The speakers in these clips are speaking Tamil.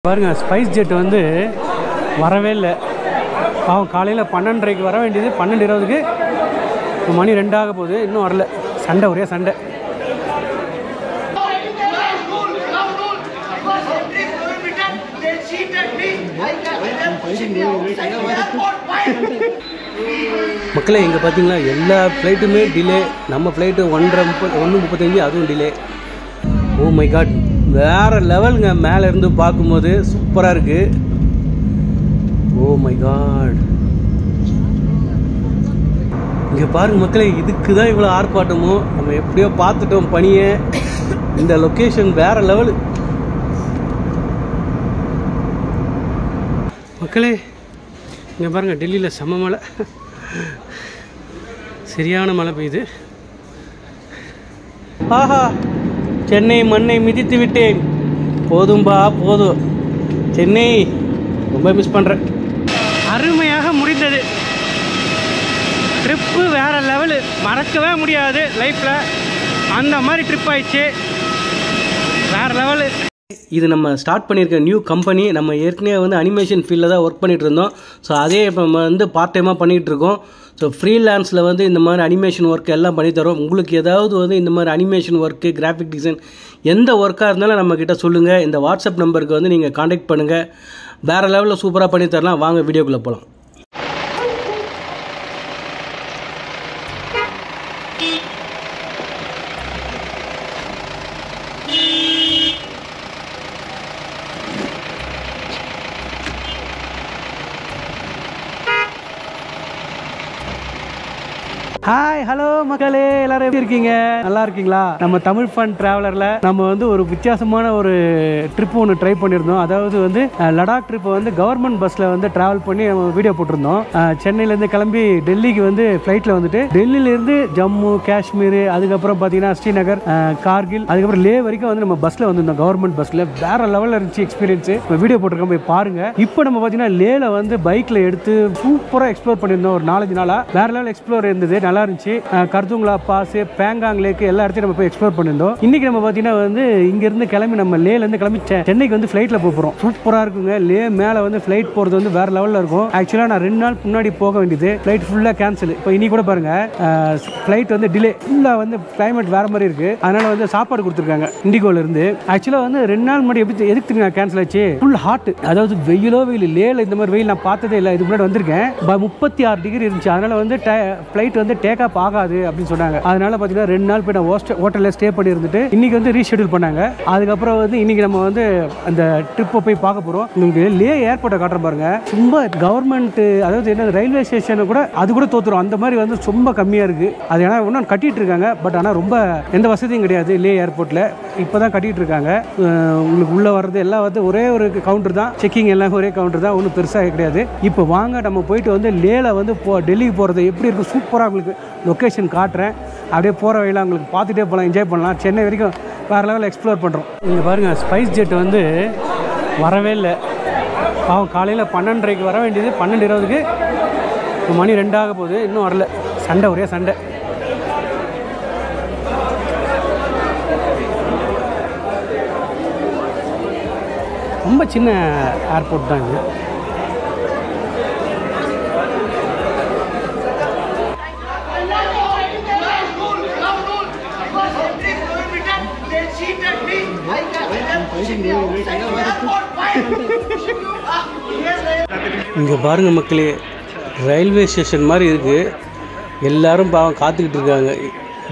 பாருங்க ஸ்பைஸ் ஜெட் வந்து வரவே இல்லை. பாவம் காலையில் 12:30க்கு வர வேண்டியது 12:20க்கு இப்போ மணி 2 ஆக போகுது, இன்னும் வரல. சண்டை, ஒரே சண்டை. மக்களே இங்கே பார்த்தீங்களா எல்லா ஃப்ளைட்டுமே டிலே. நம்ம ஃப்ளைட்டு 1:35 அதுவும் டிலே. ஓ மை காட், வேறு லெவலுங்க. மேலே இருந்து பார்க்கும்போது சூப்பராக இருக்குது. ஓ மை காட், இங்கே பாருங்க மக்களே, இதுக்கு தான் இவ்வளோ ஆர்ப்பாட்டமோ. நம்ம எப்படியோ பார்த்துட்டோம் பனியை. இந்த லொக்கேஷன் வேறு லெவலு மக்களே. இங்கே பாருங்கள், டெல்லியில் செம்ம மழை, சரியான மழை பெய்யுது. ஆஹா, சென்னை மண்ணை மிதித்து விட்டேன். போதும்பா போதும், சென்னை ரொம்ப மிஸ் பண்ணுறேன். அருமையாக முடிந்தது ட்ரிப்பு, வேறு லெவலு, மறக்கவே முடியாது லைஃப்பில். அந்த மாதிரி ட்ரிப் ஆயிடுச்சு, வேறு லெவலு. இது நம்ம ஸ்டார்ட் பண்ணியிருக்க நியூ கம்பெனி. நம்ம ஏற்கனவே வந்து அனிமேஷன் ஃபீல்டில் தான் ஒர்க் பண்ணிகிட்டு இருந்தோம். ஸோ அதே இப்போ நம்ம வந்து பார்ட் டைமாக பண்ணிகிட்டு இருக்கோம். ஸோ ஃப்ரீலான்ஸில் வந்து இந்த மாதிரி அனிமேஷன் ஒர்க் எல்லாம் பண்ணித்தரோம். உங்களுக்கு ஏதாவது வந்து இந்த மாதிரி அனிமேஷன் ஒர்க்கு, கிராஃபிக் டிசைன் எந்த ஒர்க்காக இருந்தாலும் நம்மக்கிட்ட சொல்லுங்கள். இந்த வாட்ஸ்அப் நம்பருக்கு வந்து நீங்கள் காண்டாக்ட் பண்ணுங்கள். வேறு லெவலில் சூப்பராக பண்ணித்தரலாம். வாங்க வீடியோக்குள்ளே போகலாம். ஹாய், ஹலோ மக்களே, எல்லாரும் எப்படி இருக்கீங்க? நல்லா இருக்கீங்களா? நம்ம தமிழ் ஃபன் டிராவலரில் நம்ம வந்து ஒரு வித்தியாசமான ஒரு ட்ரிப் ஒன்று ட்ரை பண்ணியிருந்தோம். அதாவது வந்து லடாக் ட்ரிப்பை வந்து கவர்மெண்ட் பஸ்ஸில் வந்து ட்ராவல் பண்ணி நம்ம வீடியோ போட்டிருந்தோம். சென்னையிலேருந்து கிளம்பி டெல்லிக்கு வந்து ஃப்ளைட்டில் வந்துட்டு டெல்லியிலேருந்து ஜம்மு, காஷ்மீர், அதுக்கப்புறம் பார்த்தீங்கன்னா ஸ்ரீநகர், கார்கில், அதுக்கப்புறம் லே வரைக்கும் வந்து நம்ம பஸ்ஸில் வந்திருந்தோம். கவர்மெண்ட் பஸ்ஸில் வேறு லெவலில் இருந்துச்சு எக்ஸ்பீரியன்ஸு. நம்ம வீடியோ போட்டிருக்கோம், போய் பாருங்கள். இப்போ நம்ம பார்த்தீங்கன்னா லேல வந்து பைக்கில் எடுத்து சூப்பராக எக்ஸ்ப்ளோர் பண்ணியிருந்தோம். ஒரு 4-5 நாளாக வேறு லெவல் எக்ஸ்ப்ளோர் இருந்தது, நல்லா இருந்துச்சு. கர்துங்லா பாஸ், பேங்காங் லேக் எல்லா இடத்தையும் நம்ம போய் எக்ஸ்ப்ளோர் பண்ணியிருந்தோம். இன்னைக்கு நம்ம பார்த்தீங்கன்னா வந்து இங்கேருந்து கிளம்பி நம்ம லேலேருந்து கிளம்பி சென்னைக்கு வந்து ஃப்ளைட்டில் போகிறோம். சூப்பராக இருக்குங்க. லே மேலே வந்து ஃப்ளைட் போகிறது வந்து வேறு லெவலில் இருக்கும். ஆக்சுவலாக நான் 2 நாள் முன்னாடி போக வேண்டியது, ஃப்ளைட் ஃபுல்லாக கேன்சல். இப்போ இன்னைக்கு கூட பாருங்கள், ஃப்ளைட் வந்து டிலே. ஃபுல்லாக வந்து கிளைமேட் வேறு மாதிரி இருக்குது. அதனால் வந்து சாப்பாடு கொடுத்துருக்காங்க இண்டிகோலேருந்து. ஆக்சுவலாக வந்து 2 நாள் முன்னாடி எதுக்கு கேன்சல் ஆச்சு? ஃபுல் ஹாட், அதாவது வெயிலோ வெயில். லேல இந்த மாதிரி வெயில் நான் பார்த்ததே இல்லை. இது முன்னாடி வந்திருக்கேன், 36 டிகிரி இருந்துச்சு. அதனால் வந்து ஃப்ளைட் வந்து டேக் ஆஃப் ஆகாது அப்படின்னு சொன்னாங்க. அதனால பார்த்தீங்கன்னா 2 நாள் போய் நான் ஹோட்டலில் ஸ்டே பண்ணி இருந்துட்டு இன்னைக்கு வந்து ரீஷெடியூல் பண்ணாங்க. அதுக்கப்புறம் வந்து இன்னைக்கு நம்ம வந்து அந்த ட்ரிப்பை போய் பார்க்க போகிறோம். உங்களுக்கு லே ஏர்போர்ட்டை காட்டுற பாருங்க. ரொம்ப கவர்மெண்ட், அதாவது என்ன ரயில்வே ஸ்டேஷனை கூட அது கூட தோத்துரும், அந்த மாதிரி வந்து ரொம்ப கம்மியாக இருக்குது. அது ஏன்னா இன்னும் கட்டிட்டு இருக்காங்க. பட் ஆனால் ரொம்ப எந்த வசதியும் கிடையாது லே ஏர்போர்ட்டில். இப்போ தான் கட்டிட்டு இருக்காங்க. உங்களுக்கு உள்ளே வர்றது எல்லாம் வந்து ஒரே ஒரு கவுண்டர் தான், செக்கிங் எல்லாம் ஒரே கவுண்டர் தான், ஒன்றும் பெருசாக கிடையாது. இப்போ வாங்க நம்ம போயிட்டு வந்து லேல வந்து டெல்லிக்கு போகிறது எப்படி இருக்கும் சூப்பராக உங்களுக்கு லொக்கேஷன் காட்டுறேன். அப்படியே போகிற வழியில் உங்களுக்கு பார்த்துட்டே போகலாம், என்ஜாய் பண்ணலாம். சென்னை வரைக்கும் வேறு லெவலில் எக்ஸ்ப்ளோர் பண்ணுறோம். இங்கே பாருங்கள், ஸ்பைஸ் ஜெட் வந்து வரவே இல்லை. பாவம் காலையில் 12:30க்கு வர வேண்டியது 12:20க்கு இப்போ மணி 2 ஆக போகுது, இன்னும் வரல. சண்டை, ஒரே சண்டை. ரொம்ப சின்ன ஏர்போர்ட் தான் இது. இங்கே பாருங்கள் மக்களே, ரயில்வே ஸ்டேஷன் மாதிரி இருக்குது. எல்லோரும் பாவம் காத்துக்கிட்டு இருக்காங்க.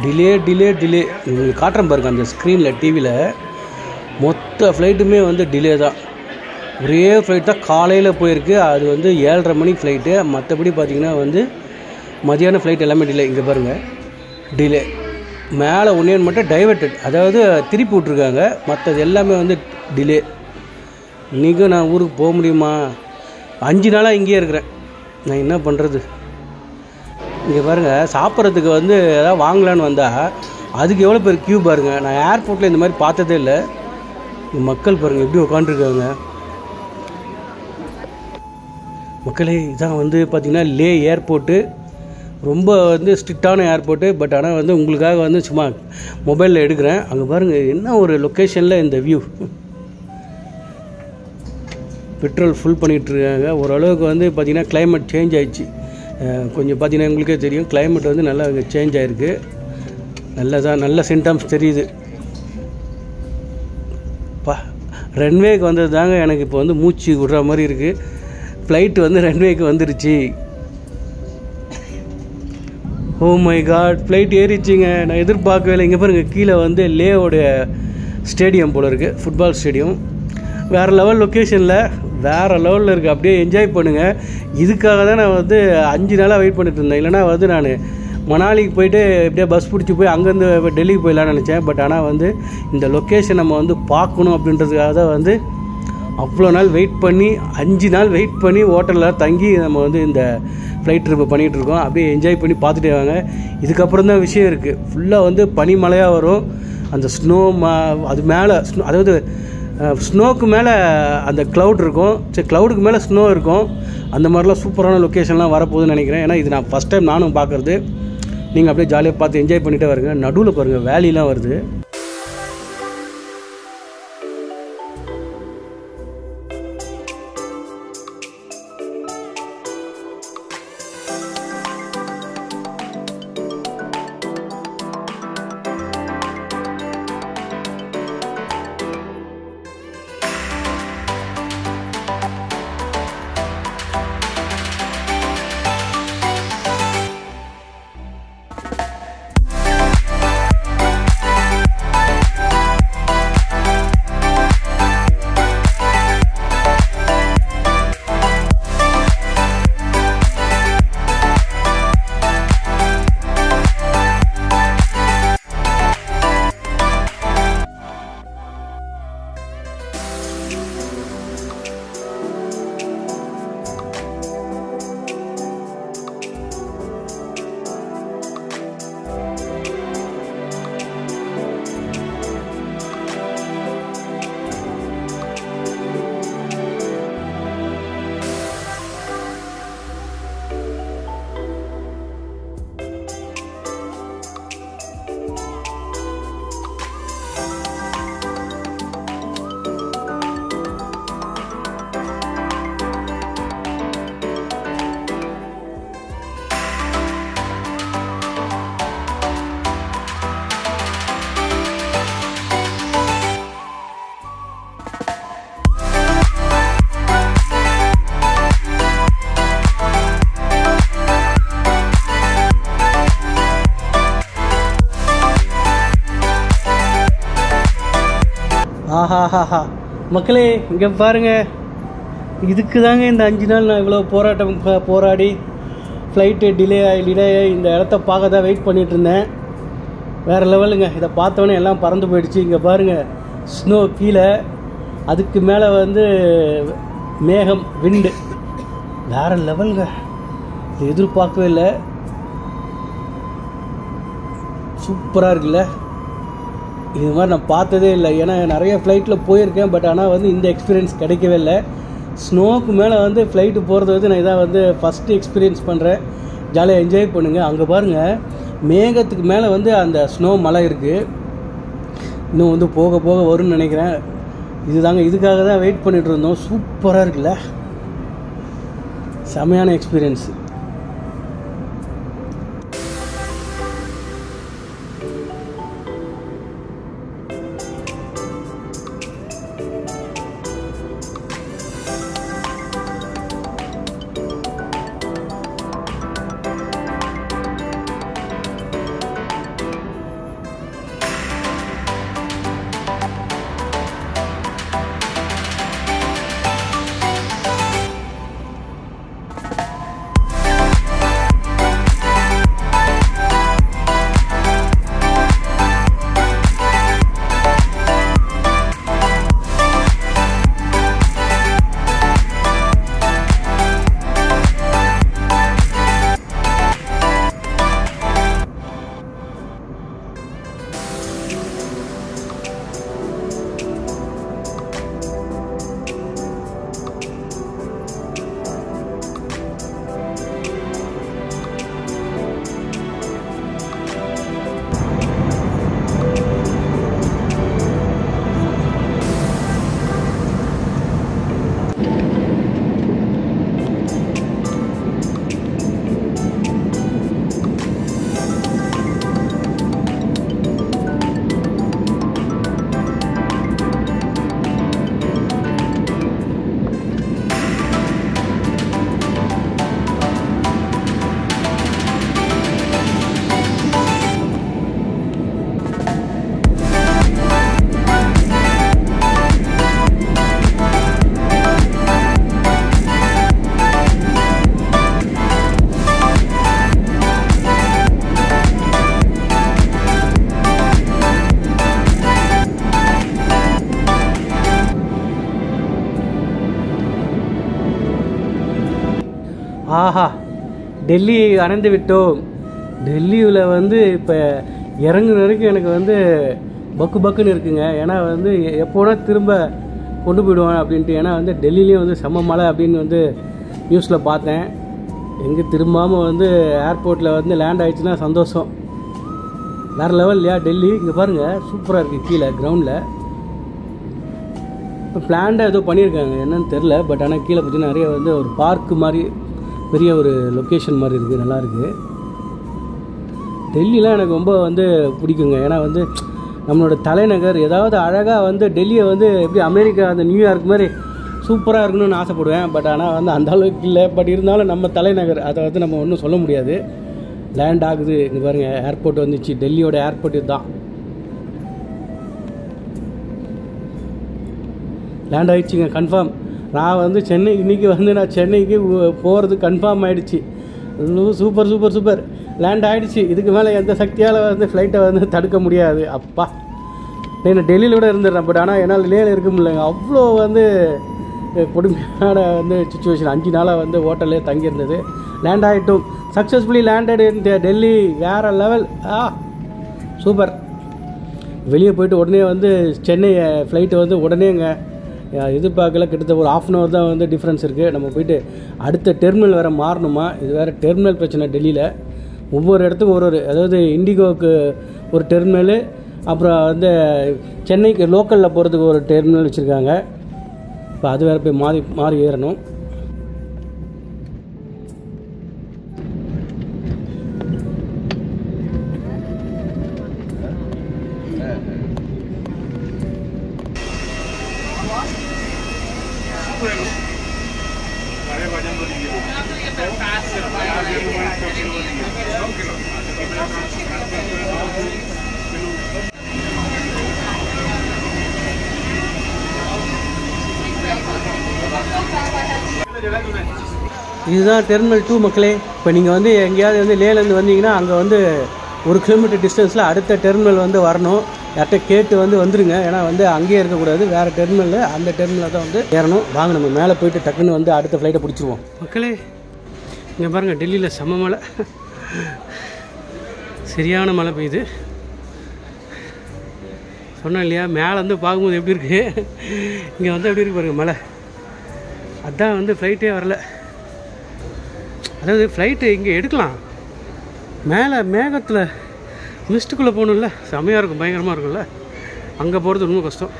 Delay delay delay. உங்களுக்கு காட்டுறேன் பாருங்க அந்த ஸ்க்ரீனில், டிவியில். மொத்த ஃப்ளைட்டுமே வந்து டிலே தான். ஒரே ஃப்ளைட் தான் காலையில் போயிருக்கு. அது வந்து 7:30 மணிக்கு ஃப்ளைட்டு. மற்றபடி பார்த்திங்கன்னா வந்து மதியான ஃப்ளைட் எல்லாமே டிலே. இங்கே பாருங்கள், டிலே. மேலே ஒன்றே மட்டும் டைவர்ட்டட், அதாவது திருப்பி விட்ருக்காங்க. மற்றது எல்லாமே வந்து டிலே. இன்றைக்கும் நான் ஊருக்கு போக முடியுமா? 5 நாளாக இங்கேயே இருக்கிறேன். நான் என்ன பண்ணுறது? இங்கே பாருங்கள், சாப்பிட்றதுக்கு வந்து எதாவது வாங்கலான்னு வந்தால் அதுக்கு எவ்வளோ பேர் க்யூ பாருங்கள். நான் ஏர்போர்ட்டில் இந்த மாதிரி பார்த்ததே இல்லை. மக்கள் பாருங்கள் எப்படி உட்காந்துருக்காங்க. மக்களே, இதான் வந்து பார்த்திங்கன்னா லே ஏர்போர்ட்டு. ரொம்ப வந்து ஸ்ட்ரிக்டான ஏர்போர்ட்டு. பட் ஆனால் வந்து உங்களுக்காக வந்து சும்மா மொபைலில் எடுக்கிறேன். அங்கே பாருங்கள் என்ன ஒரு லொக்கேஷனில் இந்த வியூ. பெட்ரோல் ஃபுல் பண்ணிகிட்ருக்காங்க. ஓரளவுக்கு வந்து பார்த்திங்கன்னா கிளைமேட் சேஞ்ச் ஆகிடுச்சு. கொஞ்சம் பார்த்திங்கன்னா உங்களுக்கே தெரியும் கிளைமேட் வந்து நல்லா சேஞ்ச் ஆகிருக்கு. நல்ல சிம்டம்ஸ் தெரியுது. ரன்வேக்கு வந்தது தாங்க எனக்கு இப்போ வந்து மூச்சு விடுற மாதிரி இருக்குது. ஃப்ளைட்டு வந்து ரன்வேக்கு வந்துருச்சு. ஓ மை காட், ஃப்ளைட் ஏறிச்சிங்க. நான் எதிர்பார்க்கவே இல்லை. இங்கே பாருங்கள், கீழே வந்து லேவோடைய ஸ்டேடியம் போல் இருக்குது, ஃபுட்பால் ஸ்டேடியம். வேறு லெவல் லொக்கேஷனில் வேறு லெவலில் இருக்குது. அப்படியே என்ஜாய் பண்ணுங்கள். இதுக்காக தான் நான் வந்து 5 நாளாக வெயிட் பண்ணிட்டு இருந்தேன். இல்லைனா வந்து நான் மணாலிக்கு போயிட்டு இப்படியே பஸ் பிடிச்சி போய் அங்கேருந்து டெல்லிக்கு போயிடலான்னு நினச்சேன். பட் ஆனால் வந்து இந்த லொக்கேஷன் நம்ம வந்து பார்க்கணும் அப்படின்றதுக்காக தான் வந்து அவ்வளோ நாள் வெயிட் பண்ணி 5 நாள் வெயிட் பண்ணி ஹோட்டலில் தங்கி நம்ம வந்து இந்த ஃப்ளைட் ட்ரிப்பு பண்ணிகிட்ருக்கோம். அப்படியே என்ஜாய் பண்ணி பார்த்துட்டே வாங்க. இதுக்கப்புறம் தான் விஷயம் இருக்குது. ஃபுல்லாக வந்து பனிமலையாக வரும். அந்த ஸ்னோ அது மேலே அதாவது ஸ்னோக்கு மேலே அந்த க்ளவுட் இருக்கும். சரி, க்ளவுடுக்கு மேலே ஸ்னோ இருக்கும். அந்த மாதிரிலாம் சூப்பரான லொக்கேஷன்லாம் வரப்போகுதுன்னு நினைக்கிறேன். ஏன்னா இது நான் ஃபஸ்ட் டைம் நானும் பார்க்குறது. நீங்கள் அப்படியே ஜாலியாக பார்த்து என்ஜாய் பண்ணிகிட்டே வருங்க. நடுவில் பாருங்கள் வேலிலாம் வருது. ஆஹாஹாஹா மக்களே, இங்கே பாருங்கள். இதுக்கு தாங்க இந்த 5 நாள் நான் இவ்வளோ போராடி ஃப்ளைட்டு டிலே ஆகி இந்த இடத்த பார்க்க தான் வெயிட் பண்ணிகிட்டு இருந்தேன். வேறு லெவலுங்க. இதை பார்த்தோன்னே எல்லாம் பறந்து போயிடுச்சு. இங்கே பாருங்கள், ஸ்னோ கீழே, அதுக்கு மேலே வந்து மேகம், விண்டு. வேறு லெவலுங்க. இது எதிர்பார்க்கவே இல்லை. சூப்பராக இருக்குல்ல. இது மாதிரி நான் பார்த்ததே இல்லை. ஏன்னா நிறைய ஃப்ளைட்டில் போயிருக்கேன். பட் ஆனால் வந்து இந்த எக்ஸ்பீரியன்ஸ் கிடைக்கவே இல்லை. ஸ்னோவுக்கு மேலே வந்து ஃப்ளைட்டு போகிறது வந்து நான் இதான் வந்து ஃபஸ்ட்டு எக்ஸ்பீரியன்ஸ் பண்ணுறேன். ஜாலியாக என்ஜாய் பண்ணுங்கள். அங்கே பாருங்கள், மேகத்துக்கு மேலே வந்து அந்த ஸ்னோ மலை இருக்குது. இன்னும் வந்து போக போக வரும்னு நினைக்கிறேன். இதுக்காக தான் வெயிட் பண்ணிகிட்டு இருந்தோம். சூப்பராக இருக்குல்ல, செமையான எக்ஸ்பீரியன்ஸு. ஆஹா, டெல்லி அடைந்து விட்டோம். டெல்லியில் வந்து இப்போ இறங்குற வரைக்கும் எனக்கு வந்து பக்கு பக்குன்னு இருக்குங்க. ஏன்னா வந்து எப்போனா திரும்ப கொண்டு போயிடுவான் அப்படின்ட்டு. ஏன்னா வந்து டெல்லிலேயும் வந்து செம்ம மழை அப்படின்னு வந்து நியூஸில் பார்த்தேன். எங்கே திரும்பாமல் வந்து ஏர்போர்ட்டில் வந்து லேண்ட் ஆகிடுச்சுன்னா சந்தோஷம். வேறு லெவல் இல்லையா டெல்லி? இங்கே பாருங்கள், சூப்பராக இருக்குது. கீழே கிரவுண்டில் இப்போ பிளான்டாக ஏதோ பண்ணியிருக்காங்க, என்னன்னு தெரில. பட் ஆனால் கீழே பார்த்தீங்கன்னா நிறைய வந்து ஒரு பார்க்கு மாதிரி பெரிய ஒரு லொக்கேஷன் மாதிரி இருக்குது, நல்லாயிருக்கு. டெல்லிலாம் எனக்கு ரொம்ப வந்து பிடிக்குங்க. ஏன்னா வந்து நம்மளோட தலைநகர். ஏதாவது அழகாக வந்து டெல்லியை வந்து எப்படி அமெரிக்கா அந்த நியூயார்க் மாதிரி சூப்பராக இருக்கணும்னு ஆசைப்படுவேன். பட் ஆனால் வந்து அந்த அளவுக்கு இல்லை. பட் இருந்தாலும் நம்ம தலைநகர், அதை வந்து நம்ம ஒன்றும் சொல்ல முடியாது. லேண்ட் ஆகுது, இங்கே பாருங்கள், ஏர்போர்ட் வந்துச்சு. டெல்லியோட ஏர்போர்ட் இதுதான். லேண்ட் ஆகிடுச்சிங்க, கன்ஃபார்ம். நான் வந்து சென்னை இன்றைக்கி வந்து நான் சென்னைக்கு போகிறது கன்ஃபார்ம் ஆகிடுச்சு. சூப்பர் சூப்பர் சூப்பர், லேண்ட் ஆகிடுச்சு. இதுக்கு மேலே எந்த சக்தியால் வந்து ஃப்ளைட்டை வந்து தடுக்க முடியாது. அப்பா, நான் டெல்லியில் கூட இருந்துடுறேன். பட் ஆனால் என்னால் லேயில் இருக்க முடியலைங்க. அவ்வளோ வந்து கொடுமையான வந்து சுச்சுவேஷன். 5 நாளாக வந்து ஹோட்டல்லே தங்கியிருந்தது. லேண்ட் ஆகிட்டும், சக்ஸஸ்ஃபுல்லி லேண்டட் இன் டெல்லி. வேறு லெவல். சூப்பர். வெளியே போய்ட்டு உடனே வந்து சென்னை ஃப்ளைட்டு வந்து உடனேங்க எதிர்பார்க்கல. கிட்டத்தட்ட ஒரு 1/2 hour தான் வந்து டிஃப்ரென்ஸ் இருக்குது. நம்ம போய்ட்டு அடுத்த டெர்மினல் வேறு மாறணுமா? இது வேறு டெர்மினல் பிரச்சனை டெல்லியில். ஒவ்வொரு இடத்துக்கும் ஒரு அதாவது இண்டிகோவுக்கு ஒரு டெர்மினலு, அப்புறம் வந்து சென்னைக்கு லோக்கலில் போகிறதுக்கு ஒரு டெர்மினல் வச்சுருக்காங்க. இப்போ அது வேறு போய் மாறி ஏறணும். இதுதான் டெர்மினல் 2 மக்களே. இப்போ நீங்கள் வந்து எங்கேயாவது வந்து லேலேருந்து வந்தீங்கன்னா அங்கே வந்து 1 kilometer டிஸ்டன்ஸில் அடுத்த டெர்மினல் வந்து வரணும். யார்கிட்ட கேட்டு வந்து வந்துடுங்க. ஏன்னா வந்து அங்கேயே இருக்கக்கூடாது, வேறு டெர்மினல், அந்த டெர்மினலில் தான் வந்து ஏறணும். வாங்க நம்ம மேலே போய்ட்டு டக்குன்னு வந்து அடுத்த ஃப்ளைட்டை பிடிச்சிருவோம். மக்களே, இங்கே பாருங்கள், டெல்லியில் செம்ம மழை, சரியான மழை பெய்யுது. சொன்னேன் இல்லையா, மேலே வந்து பார்க்கும்போது எப்படி இருக்குது, இங்கே வந்து எப்படி இருக்கு பாருங்கள் மழை. அதுதான் வந்து ஃப்ளைட்டே வரல. அதாவது ஃப்ளைட்டு இங்கே எடுக்கலாம், மேலே மேகத்தில் மிஸ்ட்டுக்குள்ளே போகணும்ல, செம்மையாக இருக்கும், பயங்கரமாக இருக்கும்ல. அங்கே போகிறது ரொம்ப கஷ்டம்.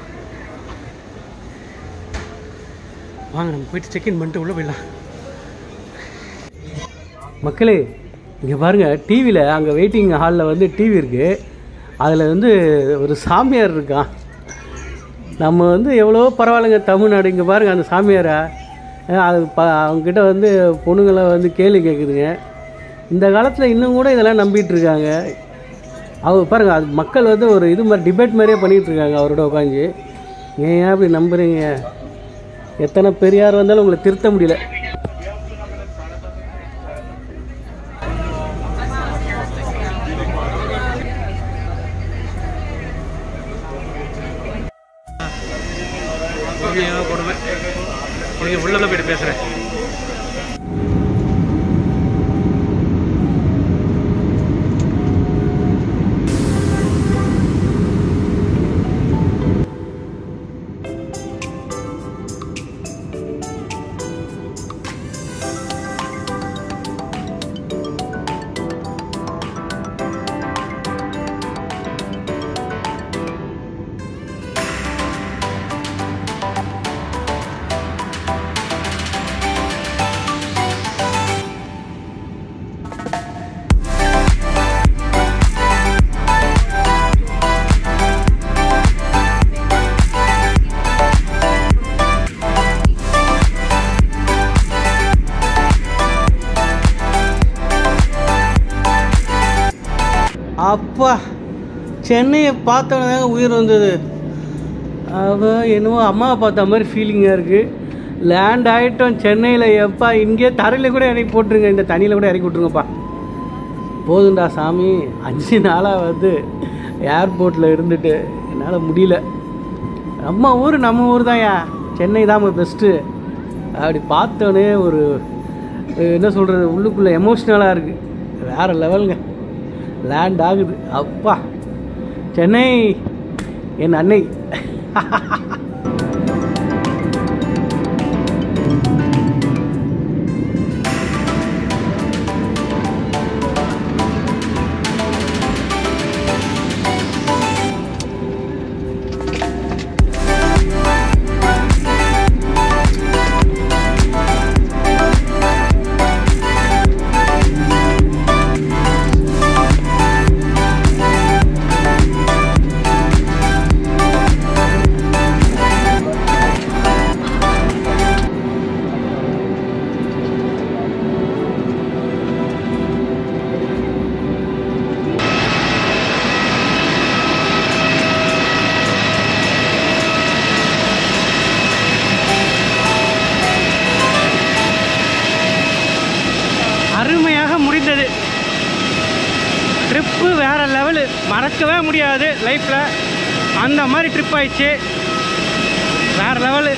வாங்க நம்ம போய்ட்டு செக்இன் பண்ணிட்டு உள்ளே போயிடலாம். மக்களே, இங்கே பாருங்கள், டிவியில் அங்கே வெயிட்டிங் ஹாலில் வந்து டிவி இருக்குது. அதில் வந்து ஒரு சாமியார் இருக்கான். நம்ம வந்து எவ்வளோ பரவாயில்லைங்க தமிழ்நாடு. இங்கே பாருங்கள் அந்த சாமியாரை, அது அவங்கக்கிட்ட வந்து பொண்ணுங்களை வந்து கேள்வி கேட்குதுங்க. இந்த காலத்தில் இன்னும் கூட இதெல்லாம் நம்பிகிட்ருக்காங்க. அவர் பாருங்கள், அது மக்கள் வந்து ஒரு இது மாதிரி டிபேட் மாதிரியே பண்ணிகிட்ருக்காங்க அவரோட உட்காந்து. ஏன் அப்படி நம்புறீங்க? எத்தனை பெரியார் வந்தாலும் உங்களை திருத்த முடியல. கொடுமை, நீங்கள் உள்ள போய்ட்டு பேசுகிறேன். அப்பா, சென்னையை பார்த்தோன்னே உயிர் வந்தது. அவள் என்னவோ அம்மாவை பார்த்த மாதிரி ஃபீலிங்காக இருக்குது. லேண்ட் ஆகிட்டோம் சென்னையில். எப்பா, இங்கே தரையில் கூட இறக்கி போட்டுருங்க, இந்த தண்ணியில் கூட இறக்கி விட்ருங்கப்பா. போதுண்டா சாமி. 5 நாளாக வந்து ஏர்போர்ட்டில் இருந்துட்டு என்னால் முடியல. நம்ம ஊர் தான்யா, சென்னை தான் பெஸ்ட்டு. அப்படி பார்த்தோன்னே ஒரு என்ன சொல்கிறது, உள்ளுக்குள்ளே எமோஷ்னலாக இருக்குது. வேறு லெவலுங்க. லேண்ட் ஆகுது. அப்பா, சென்னை என் அன்னை. அருமையாக முடிந்தது. ட்ரிப்பு வேறு லெவலு, மறக்கவே முடியாது லைஃப்பில். அந்த மாதிரி ட்ரிப் ஆயிடுச்சு. வேறு லெவலு.